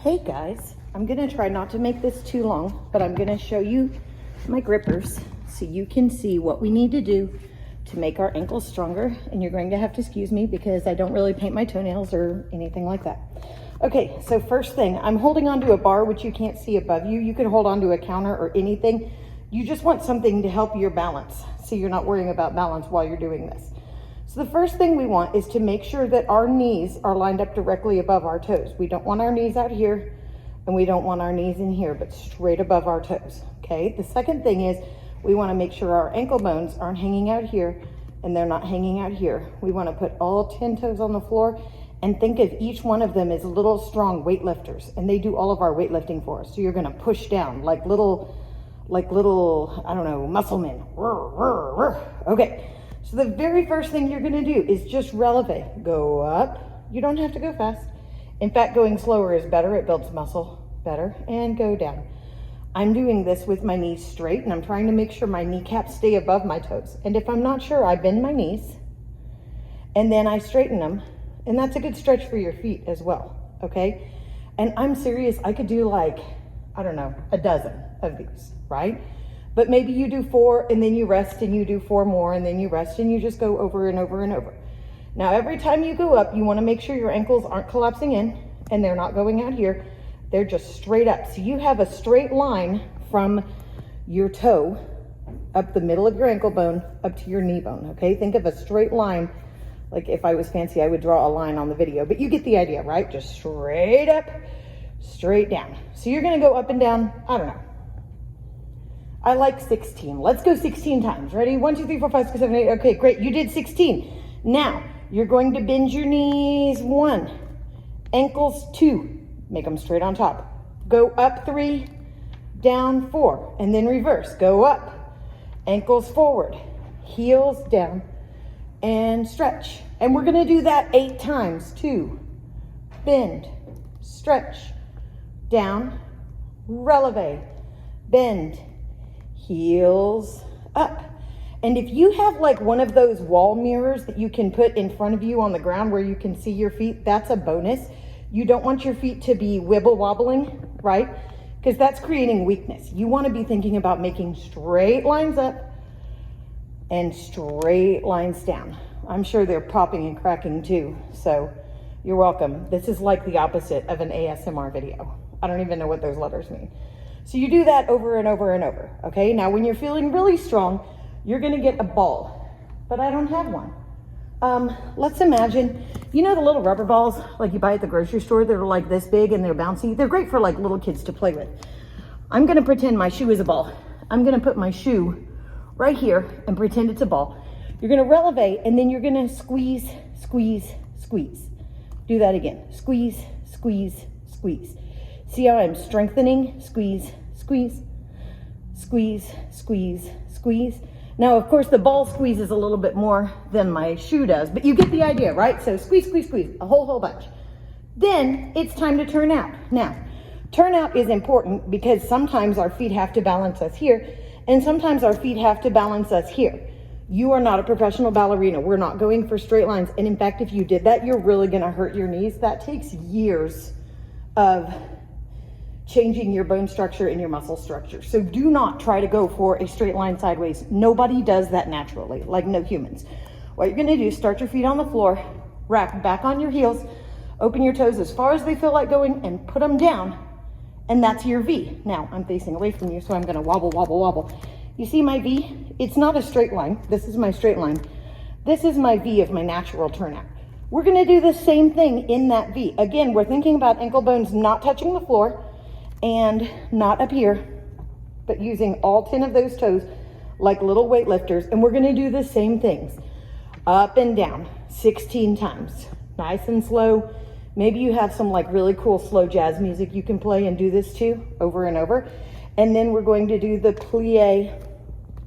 Hey guys, I'm gonna try not to make this too long, but I'm gonna show you my grippers so you can see what we need to do to make our ankles stronger. And you're going to have to excuse me because I don't really paint my toenails or anything like that. Okay, so first thing, I'm holding onto a bar which you can't see above you. You can hold onto a counter or anything. You just want something to help your balance so you're not worrying about balance while you're doing this. So the first thing we want is to make sure that our knees are lined up directly above our toes. We don't want our knees out here and we don't want our knees in here, but straight above our toes, okay? The second thing is we wanna make sure our ankle bones aren't hanging out here and they're not hanging out here. We wanna put all 10 toes on the floor and think of each one of them as little strong weightlifters, and they do all of our weightlifting for us. So you're gonna push down like little, I don't know, muscle men. Okay. So the very first thing you're gonna do is just releve. Go up. You don't have to go fast. In fact, going slower is better. It builds muscle better. And go down. I'm doing this with my knees straight, and I'm trying to make sure my kneecaps stay above my toes. And if I'm not sure, I bend my knees, and then I straighten them. And that's a good stretch for your feet as well, okay? And I'm serious, I could do like, I don't know, a dozen of these, right? But maybe you do 4 and then you rest and you do 4 more and then you rest and you just go over and over and over. Now, every time you go up, you want to make sure your ankles aren't collapsing in and they're not going out here. They're just straight up. So you have a straight line from your toe up the middle of your ankle bone up to your knee bone, okay? Think of a straight line. Like if I was fancy, I would draw a line on the video, but you get the idea, right? Just straight up, straight down. So you're going to go up and down, I don't know. I like 16. Let's go 16 times. Ready? 1, 2, 3, 4, 5, 6, 7, 8. Okay, great. You did 16. Now, you're going to bend your knees 1, ankles 2. Make them straight on top. Go up 3, down 4, and then reverse. Go up, ankles forward, heels down, and stretch. And we're going to do that 8 times. 2, bend, stretch, down, releve, bend, heels up. And if you have like one of those wall mirrors that you can put in front of you on the ground where you can see your feet, that's a bonus. You don't want your feet to be wibble wobbling, right? Because that's creating weakness. You want to be thinking about making straight lines up and straight lines down. I'm sure they're popping and cracking too, so you're welcome. This is like the opposite of an ASMR video. I don't even know what those letters mean. So you do that over and over and over, okay? Now, when you're feeling really strong, you're gonna get a ball, but I don't have one. Let's imagine, you know the little rubber balls like you buy at the grocery store that are like this big and they're bouncy? They're great for like little kids to play with. I'm gonna pretend my shoe is a ball. I'm gonna put my shoe right here and pretend it's a ball. You're gonna releve and then you're gonna squeeze, squeeze, squeeze. Do that again. Squeeze, squeeze, squeeze. See how I'm strengthening? Squeeze, squeeze, squeeze, squeeze, squeeze. Now, of course, the ball squeezes a little bit more than my shoe does, but you get the idea, right? So squeeze, squeeze, squeeze, a whole bunch. Then it's time to turn out. Now, turn out is important because sometimes our feet have to balance us here, and sometimes our feet have to balance us here. You are not a professional ballerina. We're not going for straight lines. And in fact, if you did that, you're really gonna hurt your knees. That takes years of changing your bone structure and your muscle structure. So do not try to go for a straight line sideways. Nobody does that naturally, like no humans. What you're gonna do is start your feet on the floor, rack back on your heels, open your toes as far as they feel like going and put them down, and that's your V. Now, I'm facing away from you, so I'm gonna wobble, wobble, wobble. You see my V? It's not a straight line. This is my straight line. This is my V of my natural turnout. We're gonna do the same thing in that V. Again, we're thinking about ankle bones not touching the floor, and not up here, but using all 10 of those toes like little weightlifters. And we're gonna do the same things, up and down, 16 times, nice and slow. Maybe you have some like really cool slow jazz music you can play and do this too, over and over. And then we're going to do the plie,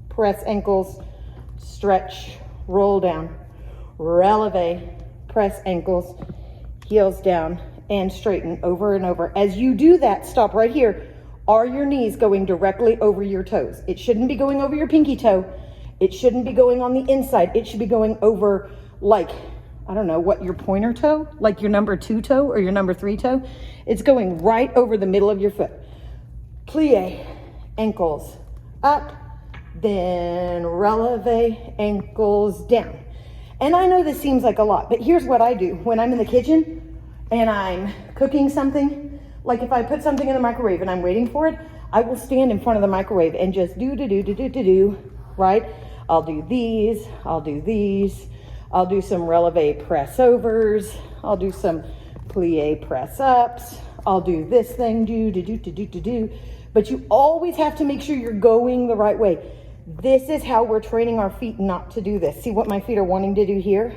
press ankles, stretch, roll down, releve, press ankles, heels down, and straighten over and over. As you do that, stop right here. Are your knees going directly over your toes? It shouldn't be going over your pinky toe. It shouldn't be going on the inside. It should be going over like I don't know what, your pointer toe, like your number 2 toe or your number 3 toe. It's going right over the middle of your foot. Plie, ankles up, then releve, ankles down. And I know this seems like a lot, but here's what I do when I'm in the kitchen and I'm cooking something. Like if I put something in the microwave and I'm waiting for it, I will stand in front of the microwave and just do, right? I'll do these, I'll do these, I'll do some releve press overs, I'll do some plie press ups, I'll do this thing, do. But you always have to make sure you're going the right way. This is how we're training our feet not to do this. See what my feet are wanting to do here?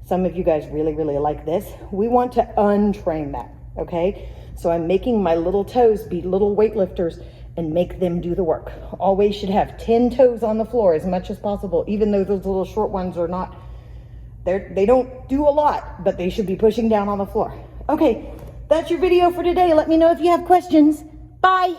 Some of you guys really, really like this. We want to untrain that, okay? So I'm making my little toes be little weightlifters and make them do the work. Always should have 10 toes on the floor as much as possible, even though those little short ones are not, they don't do a lot, but they should be pushing down on the floor. Okay, that's your video for today. Let me know if you have questions. Bye.